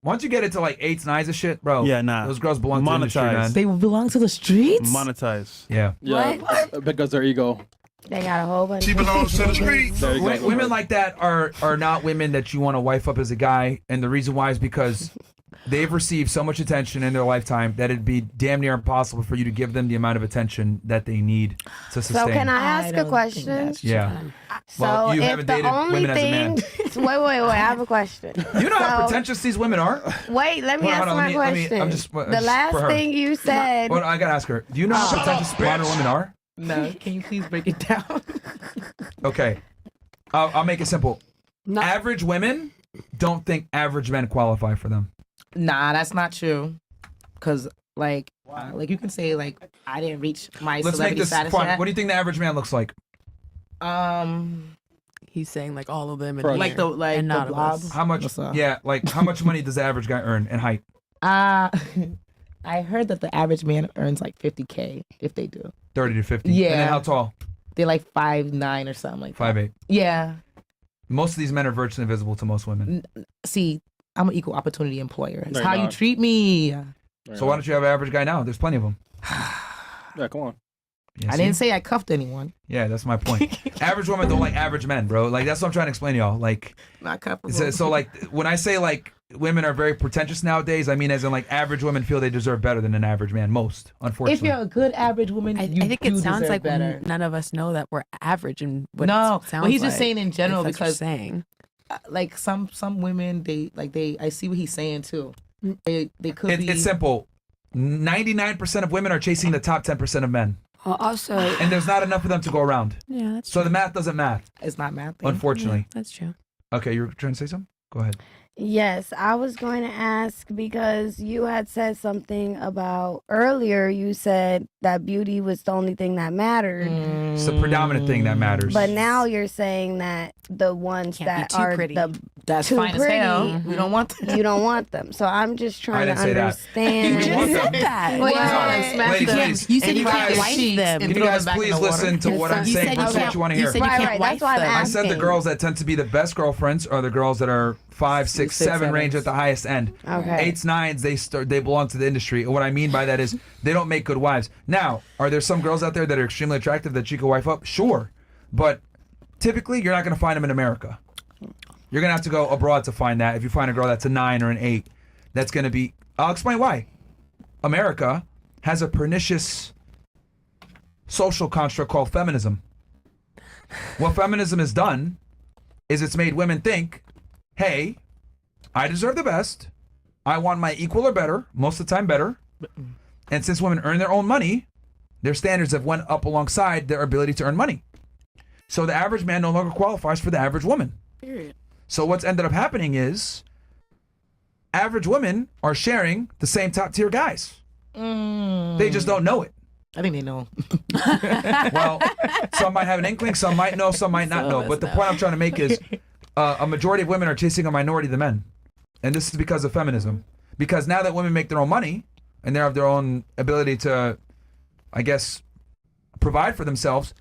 Once you get into like 8s, 9s and shit, bro. Yeah, nah. Those girls belong to the industry, Monetize. man. They belong to the streets? Monetize. Yeah. Yeah, because their ego. They got a whole bunch. She belongs to the streets. There you go. Women like that are not women that you want to wife up as a guy, and the reason why is because they've received so much attention in their lifetime that it'd be damn near impossible for you to give them the amount of attention that they need to sustain. So can I ask a don't question? think that's Yeah. So Well, you if haven't the dated only women as a man. thing, wait, I have a question. You know how So- pretentious these women are? Wait, let me Hold on, ask my let me- question. I'm just- the just last for her. thing you said. Well, I gotta ask her. Do you know how pretentious blonde women are? No, can you please break it down? Okay. I'll make it simple. Average women don't think average men qualify for them. Nah, that's not true. Cause like you can say like I didn't reach my Let's make celebrity this status fun. yet. What do you think the average man looks like? He's saying like all of them, and Like the and the not of blob. us. How much? What's up? Yeah, like how much money does the average guy earn in height? I heard that the average man earns like 50K if they do. 30 to 50. Yeah. And then how tall? They're like 5'9" or something like that. 5'8". Yeah. Most of these men are virtually invisible to most women. See, I'm an equal opportunity employer. It's They're how you not. treat me. So why don't you have an average guy now? There's plenty of them. Yeah, come on. Yeah, I see? didn't say I cuffed anyone. Yeah, that's my point. Average women don't like average men, bro. Like that's what I'm trying to explain to y'all. Like, Not cuffable. so like when I say like women are very pretentious nowadays, I mean as in like average women feel they deserve better than an average man. Most, if unfortunately. you're a good average woman, I you think it do sounds deserve like better. none of us know that we're average and what No, it sounds but he's just like, saying in general if that's what you're because saying. like some women I see what he's saying too. They could be. It's simple. 99% of women are chasing the top 10% of men, Also, and there's not enough of them to go around. Yeah, that's So the math doesn't math, It's not math. thing. unfortunately. that's true. Okay, you're trying to say something? Go ahead. yes, I was going to ask because you had said something about earlier. You said that beauty was the only thing that mattered, It's the predominant thing that matters. but now you're saying that the ones Can't be that too are pretty. That's too fine as hell. pretty. We don't want that. you don't want them. So I'm just trying didn't to say that. understand. You want them. that. Wait, Ladies, wait. ladies, You said can you can't guys- wife them. Can you guys please listen to what I'm You saying said versus you what can't- you want to you hear? said you Right, can't right. wife That's why I'm them. I said the asking. girls that tend to be the best girlfriends are the girls that are 5, 6, 6, 7 range 7s. at the highest end. Okay. 8s, 9s, they belong to the industry. And what I mean by that is they don't make good wives. Now, are there some girls out there that are extremely attractive that you could wife up? Sure, but typically you're not going to find them in America. You're going to have to go abroad to find that. If you find a girl that's a 9 or an 8, that's going to be. I'll explain why. America has a pernicious social construct called feminism. What feminism has done is it's made women think, hey, I deserve the best. I want my equal or better, most of the time better. And since women earn their own money, their standards have went up alongside their ability to earn money. So the average man no longer qualifies for the average woman. Period. So what's ended up happening is average women are sharing the same top tier guys. They just don't know it. I think they know. Well, some might have an inkling, some might know, some might not Some know. of But us the know. point I'm trying to make is a majority of women are chasing a minority of the men. And this is because of feminism. Because now that women make their own money and they have their own ability to, I guess, provide for themselves,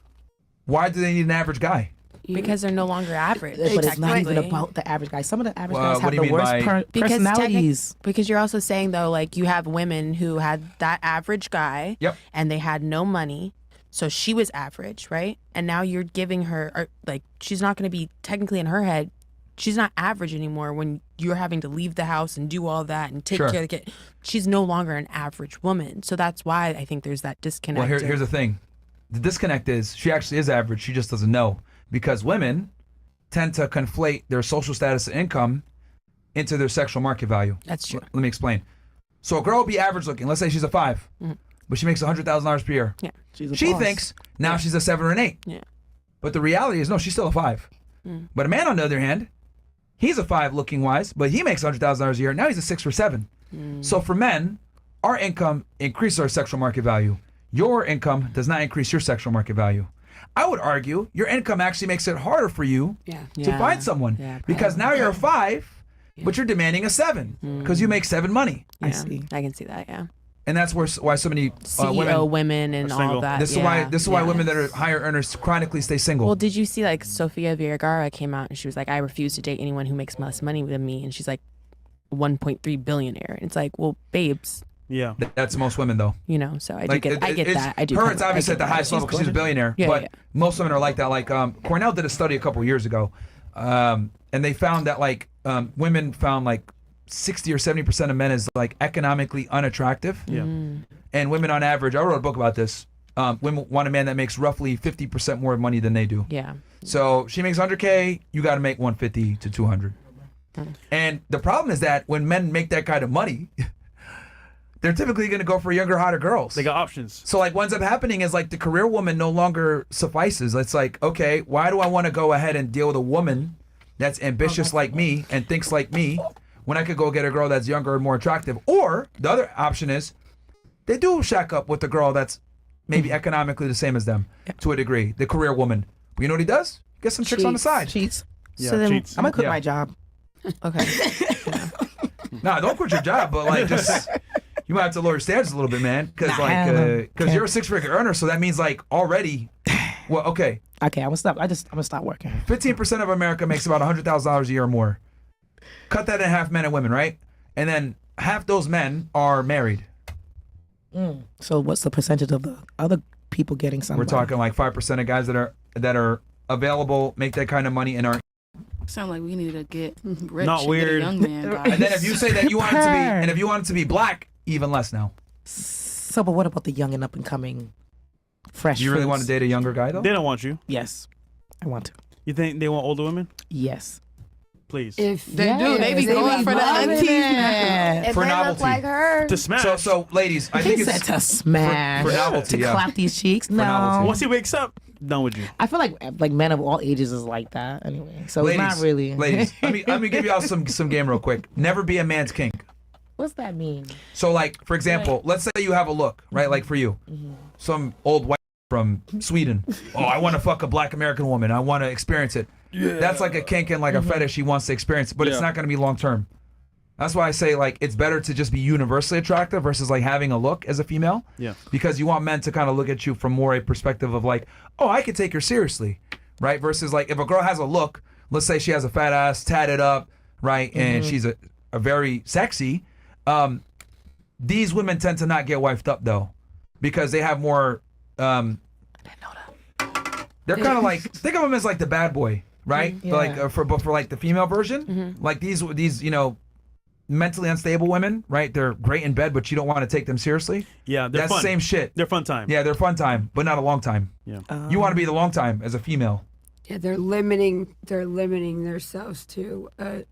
why do they need an average guy? Because they're no longer average. But it's not even technically. about the average guy. Some of the average Well, guys what have do you the mean worst by- Because personalities. because you're also saying though, like you have women who had that average guy, Yep. and they had no money, so she was average, right? And now you're giving her, or, like, she's not going to be technically in her head. She's not average anymore when you're having to leave the house and do all that and take Sure. care of the kid. She's no longer an average woman, so that's why I think there's that disconnect. Well, here's the thing. The disconnect is she actually is average. She just doesn't know. Because women tend to conflate their social status and income into their sexual market value. That's true. Let me explain. So a girl will be average looking. Let's say she's a 5, but she makes $100,000 per year. Yeah. She's a She boss. thinks now she's a 7 or an 8. Yeah. But the reality is, no, she's still a 5. But a man, on the other hand, he's a 5 looking wise, but he makes $100,000 a year. Now he's a 6 or 7. So for men, our income increases our sexual market value. Your income does not increase your sexual market value. I would argue your income actually makes it harder for you Yeah. to find someone Yeah, because now you're a 5, but you're demanding a 7 because you make 7 money. Yeah, I see. I can see that. Yeah. And that's why so many CEO women. women and are all single. that. This is yeah, why. This is why yeah. women that are higher earners chronically stay single. Well, did you see like Sofia Vergara came out and she was like, I refuse to date anyone who makes less money than me, and she's like, 1.3 billionaire. It's like, well, babes, Yeah. That's most women though. you know. So I do Like, get it's- that. I do. Her, kinda- it's I obviously get at the that. highest level because she's a billionaire. Yeah, but yeah. most women are like that. Like Cornell did a study a couple of years ago, and they found that like women found like 60 or 70% of men is like economically unattractive. Yeah. And women on average, I wrote a book about this. Women want a man that makes roughly 50% more money than they do. Yeah. So she makes 100K, you got to make 150 to 200. And the problem is that when men make that kind of money, they're typically going to go for younger, hotter girls. They got options. So like what ends up happening is like the career woman no longer suffices. It's like, okay, why do I want to go ahead and deal with a woman that's ambitious like me and thinks like me when I could go get a girl that's younger and more attractive? Or the other option is they do shack up with the girl that's maybe economically the same as them to a degree, the career woman. But you know what he does? Get some chicks on the side. Cheats. Yeah, So then cheats. I'm gonna quit Yeah. my job. Okay. Nah, don't quit your job, but like just you might have to lower your standards a little bit, man, because Nah, hell no. like because Can't. you're a six-figure earner, so that means like already. Well, okay, Okay, I'm gonna stop. I'm gonna stop working. 15% of America makes about $100,000 a year or more. Cut that in half, men and women, right? And then half those men are married. So what's the percentage of the other people getting something? We're talking like 5% of guys that are available, make that kind of money, and are. Sound like we need to get rich. Not and weird. Get a young man, guys. And then if you say that you want it to be, and if you want it to be black, even less now. So, but what about the young and up and coming, fresh? Do you really fruits? want to date a younger guy though? They don't want you. Yes, I want to. You think they want older women? Yes. Please. If they do, they be going for the loving aunties it. now. If For they novelty. look like her, To smash. So ladies, I He think said it's to smash, for novelty, to yeah. clap these cheeks. No, novelty. Once he wakes up, done with you. I feel like men of all ages is like that anyway. So it's not really. Ladies, let me give y'all some game real quick. Never be a man's kink. What's that mean? So like for example, let's say you have a look, right? Like for you, some old white from Sweden. Oh, I want to fuck a black American woman. I want to experience it. Yeah. That's like a kink and like a fetish. He wants to experience it, but it's Yeah. not going to be long term. That's why I say like it's better to just be universally attractive versus like having a look as a female. Yeah. Because you want men to kind of look at you from more a perspective of like, oh, I could take her seriously, right? Versus like if a girl has a look, let's say she has a fat ass, tatted up, right, and she's a very sexy. These women tend to not get wifed up though, because they have more. They're kind of like think of them as like the bad boy, right? Yeah. But like for like the female version, like these mentally unstable women, right? They're great in bed, but you don't want to take them seriously. Yeah, they're That's fun. the same shit. They're fun time. Yeah, they're fun time, but not a long time. Yeah. You want to be the long time as a female. Yeah, they're limiting themselves to a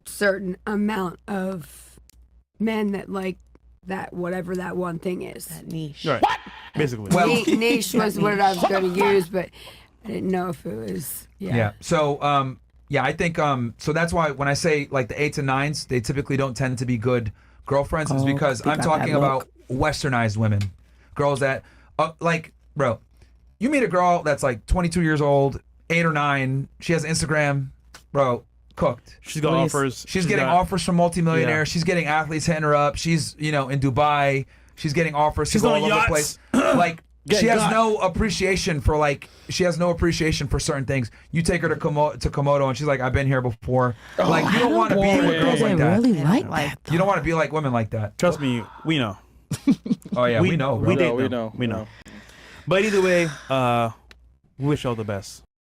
certain amount of men that like that whatever that one thing is. That niche. Right. Basically. Well- Niche was what I was going to use, but I didn't know if it was. Yeah. So I think so that's why when I say like the 8s and 9s, they typically don't tend to be good girlfriends is Oh, because they I'm got talking that about look. westernized women. Girls that like, bro, you meet a girl that's like 22 years old, 8 or 9, she has Instagram, bro, cooked. She's got Please. offers. She's getting got- offers from multimillionaires. Yeah. She's getting athletes hitting her up. She's, in Dubai. She's getting offers She's to go on all over the yachts. place. Like, Get she has got. no appreciation for certain things. You take her to Komodo and she's like, I've been here before. Like, you don't want to be with girls I like that. really like like that. You don't want to be like women like that. Trust me, we know. Oh, yeah, we know, bro. We did we know. know. We know. But either way, we wish you all the best.